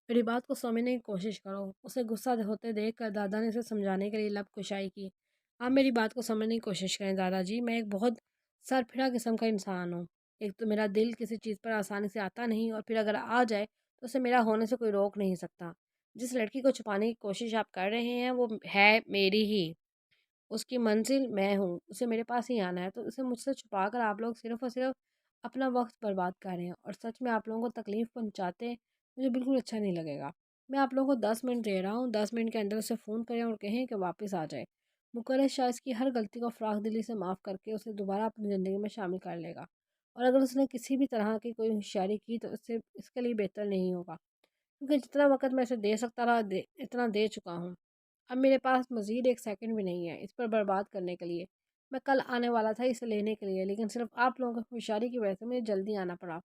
मेरी बात को समझने की कोशिश करो। उसे गुस्सा होते देख कर दादा ने उसे समझाने के लिए लब कुशाई की। आप मेरी बात को समझने की कोशिश करें दादाजी, मैं एक बहुत सरफिरा किस्म का इंसान हूँ। एक तो मेरा दिल किसी चीज़ पर आसानी से आता नहीं, और फिर अगर आ जाए तो उसे मेरा होने से कोई रोक नहीं सकता। जिस लड़की को छुपाने की कोशिश आप कर रहे हैं वो है मेरी ही। उसकी मंजिल मैं हूँ, उसे मेरे पास ही आना है, तो उसे मुझसे छुपा कर आप लोग सिर्फ़ और सिर्फ़ अपना वक़्त बर्बाद कर रहे हैं, और सच में आप लोगों को तकलीफ़ पहुँचाते मुझे बिल्कुल अच्छा नहीं लगेगा। मैं आप लोगों को 10 मिनट दे रहा हूँ, 10 मिनट के अंदर उसे फ़ोन करें और कहें कि वापस आ जाए। मुकर्रर शाह इसकी हर गलती को फ़राख दिली से माफ़ करके उसे दोबारा अपनी ज़िंदगी में शामिल कर लेगा, और अगर उसने किसी भी तरह की कोई होशियारी की तो उससे इसके लिए बेहतर नहीं होगा, क्योंकि जितना वक़्त मैं इसे दे सकता रहा इतना दे चुका हूँ। अब मेरे पास मज़ीद 1 सेकंड भी नहीं है इस पर बर्बाद करने के लिए। मैं कल आने वाला था इसे लेने के लिए, लेकिन सिर्फ़ आप लोगों की होशियारी की वजह से मुझे जल्दी आना पड़ा।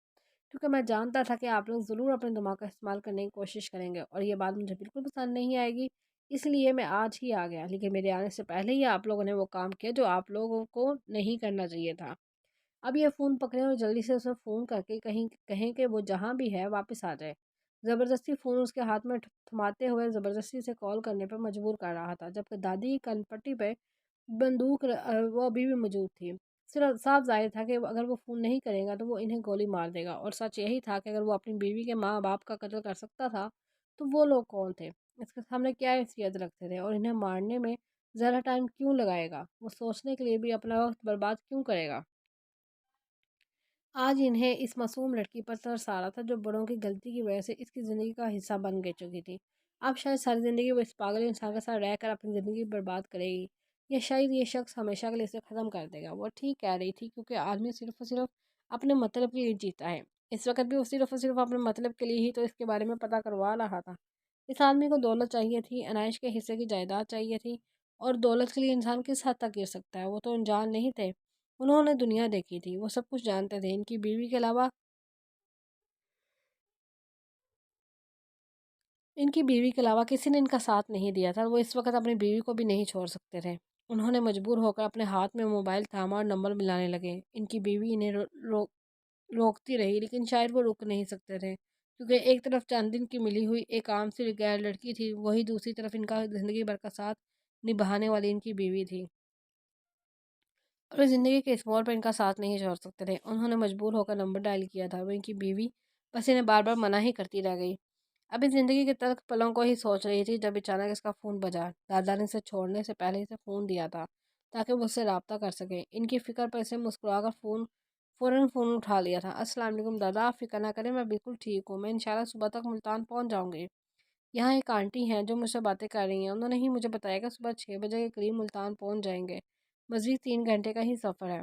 क्योंकि मैं जानता था कि आप लोग ज़रूर अपने दिमाग का इस्तेमाल करने की कोशिश करेंगे, और ये बात मुझे बिल्कुल पसंद नहीं आएगी। इसलिए मैं आज ही आ गया, लेकिन मेरे आने से पहले ही आप लोगों ने वो काम किया जो आप लोगों को नहीं करना चाहिए था। अब ये फ़ोन पकड़ें और जल्दी से उसे फ़ोन करके कहीं कहें कि वो जहाँ भी है वापस आ जाए। ज़बरदस्ती फ़ोन उसके हाथ में थमाते हुए ज़बरदस्ती से कॉल करने पर मजबूर कर रहा था, जबकि दादी की कनपट्टी पे बंदूक वो अभी भी मौजूद थी। सिर्फ साफ ज़ाहिर था कि अगर वो फ़ोन नहीं करेगा तो वो इन्हें गोली मार देगा, और सच यही था कि अगर वो अपनी बीवी के माँ बाप का कत्ल कर सकता था तो वो लोग कौन थे, इसके सामने क्या हैसियत रखते थे, और इन्हें मारने में ज़्यादा टाइम क्यों लगाएगा, वो सोचने के लिए भी अपना वक्त बर्बाद क्यों करेगा। आज इन्हें इस मासूम लड़की पर तरस आ रहा था जो बड़ों की गलती की वजह से इसकी ज़िंदगी का हिस्सा बन गई चुकी थी। अब शायद सारी ज़िंदगी वो इस पागल इंसान के साथ रहकर अपनी ज़िंदगी बर्बाद करेगी, या शायद ये शख्स हमेशा के लिए इसे ख़त्म कर देगा। वो ठीक कह रही थी, क्योंकि आदमी सिर्फ और सिर्फ अपने मतलब के लिए जीता है। इस वक्त भी वो सिर्फ और सिर्फ अपने मतलब के लिए ही तो इसके बारे में पता करवा रहा था। इस आदमी को दौलत चाहिए थी, अनायश के हिस्से की जायदाद चाहिए थी, और दौलत के लिए इंसान किस हद तक गिर सकता है, वो तो अनजान नहीं थे। उन्होंने दुनिया देखी थी, वो सब कुछ जानते थे। इनकी बीवी के अलावा किसी ने इनका साथ नहीं दिया था। वो इस वक्त अपनी बीवी को भी नहीं छोड़ सकते थे। उन्होंने मजबूर होकर अपने हाथ में मोबाइल थामा और नंबर मिलाने लगे। इनकी बीवी इन्हें रोकती रही, लेकिन शायद वो रुक नहीं सकते थे, क्योंकि एक तरफ चंद दिन की मिली हुई एक आम सी गैर लड़की थी, वही दूसरी तरफ इनका ज़िंदगी भर का साथ निभाने वाली इनकी बीवी थी, और ज़िंदगी के इस मोड़ पर इनका साथ नहीं छोड़ सकते थे। उन्होंने मजबूर होकर नंबर डायल किया था। वो इनकी बीवी बस इन्हें बार बार मना ही करती रह गई। अभी ज़िंदगी के तल्ख पलों को ही सोच रही थी जब अचानक इसका फ़ोन बजा। दादा ने इसे छोड़ने से पहले इसे फ़ोन दिया था ताकि वो उससे रब्ता कर सके। इनकी फ़िक्र पर इसे मुस्कुराकर फ़ौरन फ़ोन उठा लिया था। अस्सलाम वालेकुम दादा, आप फ़िक्र ना करें, मैं बिल्कुल ठीक हूँ। मैं इंशाल्लाह सुबह तक मुल्तान पहुँच जाऊँगी। यहाँ एक आंटी हैं जो मुझसे बातें कर रही हैं। उन्होंने ही मुझे बताया कि सुबह 6 बजे के करीब मुल्तान पहुँच जाएंगे। मज़ीद 3 घंटे का ही सफ़र है।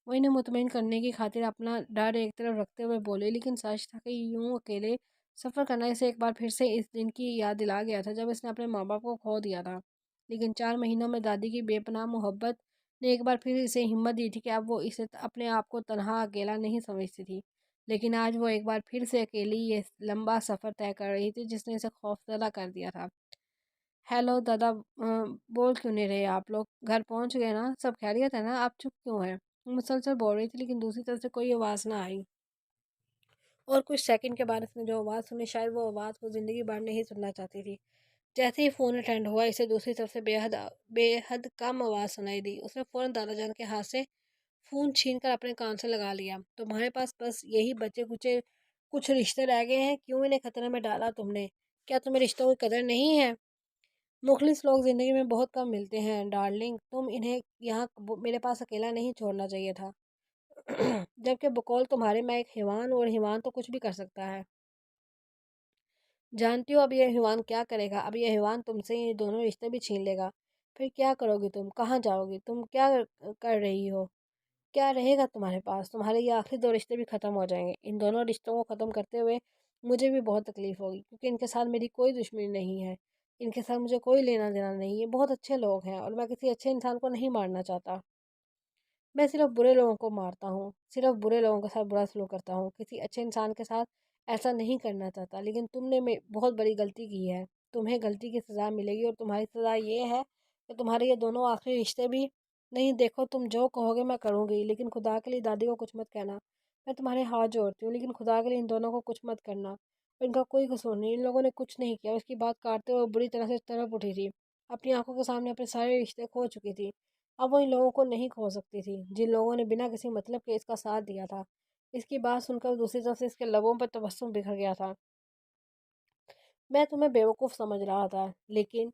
वो इन्हें मुतमईन करने की खातिर अपना डर एक तरफ रखते हुए बोले, लेकिन सच था कि यूं अकेले सफ़र करना इसे एक बार फिर से इस दिन की याद दिला गया था जब इसने अपने माँ बाप को खो दिया था। लेकिन 4 महीनों में दादी की बेपनाह मोहब्बत ने एक बार फिर इसे हिम्मत दी थी कि अब वो इसे अपने आप को तनहा अकेला नहीं समझती थी। लेकिन आज वो एक बार फिर से अकेली ये लंबा सफ़र तय कर रही थी जिसने इसे खौफजदा कर दिया था। हेलो दादा, बोल क्यों नहीं रहे आप लोग? घर पहुंच गए ना? सब खैरियत है ना? आप चुप क्यों हैं? मुसलसल बोल रही थी, लेकिन दूसरी तरफ से कोई आवाज़ ना आई, और कुछ सेकंड के बाद इसने जो आवाज़ सुनी, शायद वो आवाज़ वो ज़िंदगी भर नहीं सुनना चाहती थी। जैसे ही फ़ोन अटेंड हुआ, इसे दूसरी तरफ से बेहद बेहद कम आवाज़ सुनाई दी। उसने फ़ौरन दादा जान के हाथ से फ़ोन छीन कर अपने कान से लगा लिया। तुम्हारे पास बस यही बचे कुचे कुछ रिश्ते रह गए हैं? क्यों इन्हें खतरे में डाला तुमने? क्या तुम्हें रिश्तों की कदर नहीं है? मुखलिस लोग ज़िंदगी में बहुत कम मिलते हैं डार्लिंग। तुम इन्हें यहाँ मेरे पास अकेला नहीं छोड़ना चाहिए था। जबकि बकौल तुम्हारे मैं एक हिवान, और हिवान तो कुछ भी कर सकता है। जानती हो अब ये हिवान क्या करेगा? अब ये हिवान तुमसे ये दोनों रिश्ते भी छीन लेगा। फिर क्या करोगी तुम? कहाँ जाओगी तुम? क्या कर रही हो? क्या रहेगा तुम्हारे पास? तुम्हारे ये आखिरी 2 रिश्ते भी ख़त्म हो जाएंगे। इन दोनों रिश्तों को ख़त्म करते हुए मुझे भी बहुत तकलीफ़ होगी, क्योंकि इनके साथ मेरी कोई दुश्मनी नहीं है। इनके साथ मुझे कोई लेना देना नहीं है। बहुत अच्छे लोग हैं, और मैं किसी अच्छे इंसान को नहीं मारना चाहता। मैं सिर्फ बुरे लोगों को मारता हूँ, सिर्फ बुरे लोगों के साथ बुरा सलूक करता हूँ। किसी अच्छे इंसान के साथ ऐसा नहीं करना चाहता। लेकिन तुमने बहुत बड़ी गलती की है। तुम्हें गलती की सज़ा मिलेगी, और तुम्हारी सज़ा ये है कि तुम्हारे ये दोनों आखिरी रिश्ते भी नहीं। देखो, तुम जो कहोगे मैं करूँगी, लेकिन खुदा के लिए दादी को कुछ मत कहना। मैं तुम्हारे हाथ जोड़ती हूँ, लेकिन खुदा के लिए इन दोनों को कुछ मत करना। ان کا کوئی قصور نہیں، ان لوگوں نے کچھ نہیں کیا۔ اس کی بات کاٹتے ہوئے بری طرح سے تڑپ اٹھی تھی، اپنی آنکھوں کے سامنے اپنے سارے رشتے کھو چکی تھی۔ اب وہ ان لوگوں کو نہیں کھو سکتی تھی جن لوگوں نے بنا کسی مطلب کے اس کا ساتھ دیا تھا۔ اس کی بات سن کر دوسری طرف سے اس کے لبوں پر تبسم بکھر گیا تھا۔ میں تمہیں بیوقوف سمجھ رہا تھا، لیکن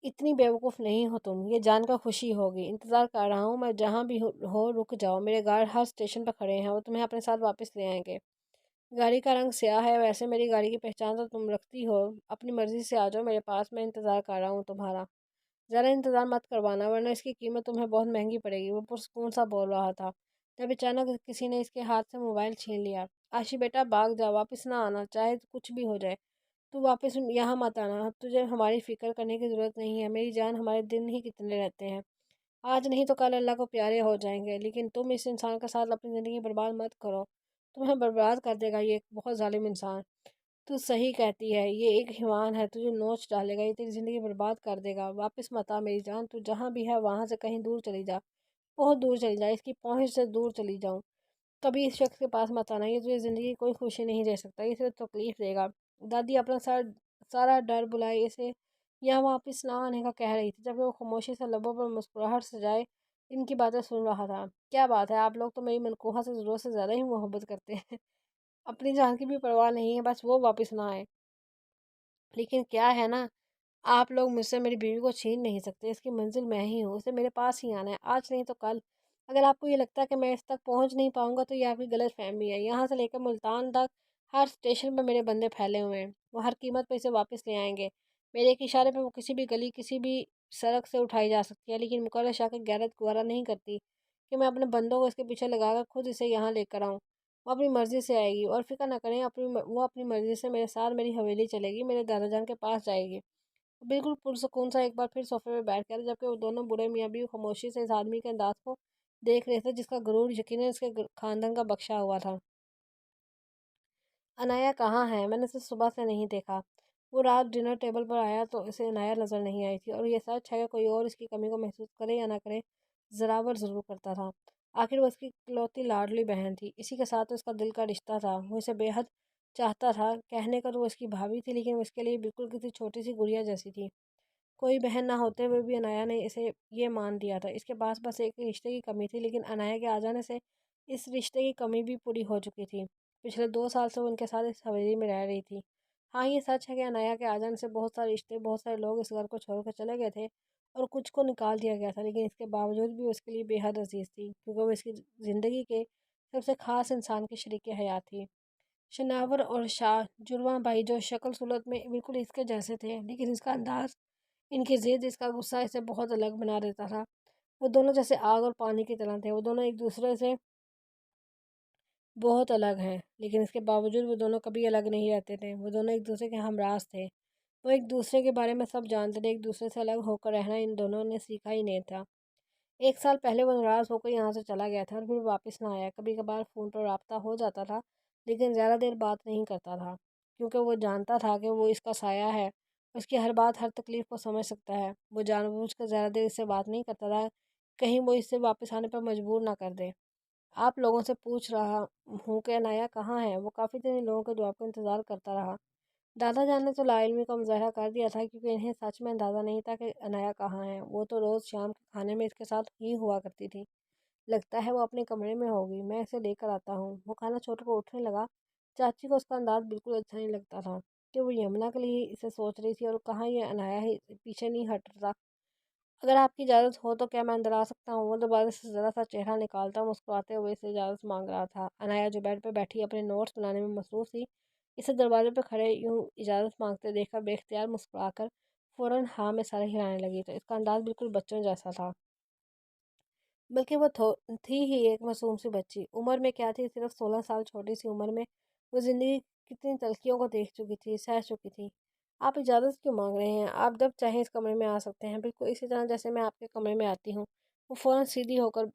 اتنی بیوقوف نہیں ہو تم، یہ جان کر خوشی ہوگی۔ انتظار کر رہا ہوں میں، جہاں بھی ہو رک جاؤ، میرے گارڈ ہر اسٹیشن پر کھڑے ہیں، وہ تمہیں اپنے ساتھ واپس لے آئیں گے۔ گاڑی کا رنگ سیاہ ہے، ویسے میری گاڑی کی پہچان تو تم رکھتی ہو، اپنی مرضی سے آ جاؤ میرے پاس، میں انتظار کر رہا ہوں تمہارا۔ ذرا انتظار مت کروانا ورنہ اس کی قیمت تمہیں بہت مہنگی پڑے گی، وہ پرسکون سا بول رہا تھا جب اچانک کسی نے اس کے ہاتھ سے موبائل چھین لیا۔ آشی بیٹا بھاگ جا، واپس نہ آنا، چاہے کچھ بھی ہو جائے، تو واپس یہاں مت آنا، تجھے ہماری فکر کرنے کی ضرورت نہیں ہے، میری جان، ہمارے دن ہی کتنے رہتے ہیں، آج نہیں تو کل اللہ کو پیارے ہو جائیں گے، لیکن تم اس انسان کے ساتھ اپنی زندگی برباد مت کرو، تمہیں برباد کر دے گا یہ ایک بہت ظالم انسان۔ تو صحیح کہتی ہے، یہ ایک حیوان ہے، تجھے نوچ ڈالے گا، یہ تیری زندگی برباد کر دے گا، واپس مت آ میری جان، تو جہاں بھی ہے وہاں سے کہیں دور چلی جا، بہت دور چلی جا، اس کی پہنچ سے دور چلی جاؤں، کبھی اس شخص کے پاس مت آنا، یہ تجھے زندگی کی کوئی خوشی نہیں دے سکتا، یہ صرف تکلیف دے گا۔ دادی اپنا سارا ڈر بلائے اسے یہاں واپس نہ آنے کا کہہ رہی تھی، جبکہ وہ خاموشی سے لبوں پر مسکراہٹ سجائے ان کی باتیں سن رہا تھا۔ کیا بات ہے، آپ لوگ تو میری منقوہہ سے ضرورت سے زیادہ ہی محبت کرتے ہیں، اپنی جان کی بھی پرواہ نہیں ہے، بس وہ واپس نہ آئے۔ لیکن کیا ہے نا، آپ لوگ مجھ سے میری بیوی کو چھین نہیں سکتے، اس کی منزل میں ہی ہوں، اسے میرے پاس ہی آنا ہے، آج نہیں تو کل۔ اگر آپ کو یہ لگتا ہے کہ میں اس تک پہنچ نہیں پاؤں گا تو یہ آپ کی غلط فہمی ہے، یہاں سے لے کر ملتان تک ہر اسٹیشن پہ میرے بندے پھیلے ہوئے ہیں، وہ ہر قیمت پہ اسے واپس لے آئیں گے، میرے ایک اشارے پہ وہ کسی بھی گلی، کسی بھی سڑک سے اٹھائی جا سکتی ہے، لیکن مقرر شاہ کی غیرت گوارا نہیں کرتی کہ میں اپنے بندوں کو اس کے پیچھے لگا کر خود اسے یہاں لے کر آؤں۔ وہ اپنی مرضی سے آئے گی، اور فکر نہ کریں، وہ اپنی مرضی سے میرے ساتھ میری حویلی چلے گی، میرے دادا جان کے پاس جائے گی۔ بالکل پرسکون سا ایک بار پھر صوفے پہ بیٹھ گیا، جبکہ وہ دونوں بوڑھے میاں بیوی خاموشی سے اس آدمی کے انداز کو دیکھ رہے تھے جس کا غرور یقیناً اس کے خاندان کا بخشا ہوا تھا۔ انایا کہاں ہے؟ میں نے اسے صبح سے نہیں دیکھا۔ وہ رات ڈنر ٹیبل پر آیا تو اسے انایا نظر نہیں آئی تھی، اور یہ سچ ہے کہ کوئی اور اس کی کمی کو محسوس کرے یا نہ کرے، زراور ضرور کرتا تھا۔ آخر وہ اس کی اکلوتی لاڈلی بہن تھی، اسی کے ساتھ اس کا دل کا رشتہ تھا، وہ اسے بے حد چاہتا تھا، کہنے کا تو وہ اس کی بھابھی تھی، لیکن وہ اس کے لیے بالکل کسی چھوٹی سی گڑیا جیسی تھی۔ کوئی بہن نہ ہوتے ہوئے بھی انایا نے اسے یہ مان دیا تھا، اس کے پاس بس ایک رشتے کی کمی تھی، لیکن انایا کے آ جانے سے اس رشتے کی کمی بھی پوری ہو چکی تھی۔ پچھلے 2 سال سے وہ ان کے ساتھ اس حویلی میں رہ رہی تھی۔ ہاں یہ سچ ہے کہ انایا کے آ جانے سے بہت سارے رشتے، بہت سارے لوگ اس گھر کو چھوڑ کر چلے گئے تھے، اور کچھ کو نکال دیا گیا تھا، لیکن اس کے باوجود بھی وہ اس کے لیے بے حد عزیز تھی، کیونکہ وہ اس کی زندگی کے سب سے خاص انسان کی شریک حیات تھی۔ شناور اور شاہ جرواں بھائی جو شکل صورت میں بالکل اس کے جیسے تھے، لیکن اس کا انداز، ان کی ضد، اس کا غصہ اسے بہت الگ بنا دیتا تھا۔ وہ دونوں جیسے آگ اور پانی کی طرح تھے، وہ دونوں ایک دوسرے سے بہت الگ ہیں، لیکن اس کے باوجود وہ دونوں کبھی الگ نہیں رہتے تھے، وہ دونوں ایک دوسرے کے ہمراز تھے، وہ ایک دوسرے کے بارے میں سب جانتے تھے، ایک دوسرے سے الگ ہو کر رہنا ان دونوں نے سیکھا ہی نہیں تھا۔ 1 سال پہلے وہ ناراض ہو کر یہاں سے چلا گیا تھا اور پھر واپس نہ آیا، کبھی کبھار فون پر رابطہ ہو جاتا تھا، لیکن زیادہ دیر بات نہیں کرتا تھا، کیونکہ وہ جانتا تھا کہ وہ اس کا سایہ ہے، اس کی ہر بات، ہر تکلیف کو سمجھ سکتا ہے، وہ جان بوجھ کر زیادہ دیر اس سے بات نہیں کرتا تھا، کہیں وہ اس سے واپس آنے پر مجبور نہ کر دے۔ آپ لوگوں سے پوچھ رہا ہوں کہ انایا کہاں ہے؟ وہ کافی دن ان لوگوں کے جواب کا انتظار کرتا رہا۔ دادا جان نے تو لا علمی کا مظاہرہ کر دیا تھا، کیونکہ انہیں سچ میں اندازہ نہیں تھا کہ انایا کہاں ہے، وہ تو روز شام کے کھانے میں اس کے ساتھ ہی ہوا کرتی تھی۔ لگتا ہے وہ اپنے کمرے میں ہوگی، میں اسے لے کر آتا ہوں۔ وہ کھانا چھوڑ کر اٹھنے لگا۔ چاچی کو اس کا انداز بالکل اچھا نہیں لگتا تھا کہ وہ یمنا کے لیے اسے سوچ رہی تھی، اور کہاں یہ انایا ہی پیچھے نہیں ہٹ رہا۔ اگر آپ کی اجازت ہو تو کیا میں اندر آ سکتا ہوں؟ وہ دوبارہ سے ذرا سا چہرہ نکالتا مسکراتے ہوئے اسے اجازت مانگ رہا تھا۔ انایا جو بیڈ پہ بیٹھی اپنے نوٹس بنانے میں مصروف تھی، اسے دروازے پہ کھڑے یوں اجازت مانگتے دیکھ کر بے اختیار مسکرا کر فوراً ہاں میں سر ہلانے لگی، تو اس کا انداز بالکل بچوں جیسا تھا، بلکہ وہ تھی ہی ایک معصوم سی بچی۔ عمر میں کیا تھی، صرف 16 سال، چھوٹی سی عمر میں وہ زندگی کتنی تلخیوں کو دیکھ چکی تھی، سہ چکی تھی۔ آپ اجازت کیوں مانگ رہے ہیں؟ آپ جب چاہیں اس کمرے میں آ سکتے ہیں، بالکل اسی طرح جیسے میں آپ کے کمرے میں آتی ہوں۔ وہ فوراً سیدھی ہو کر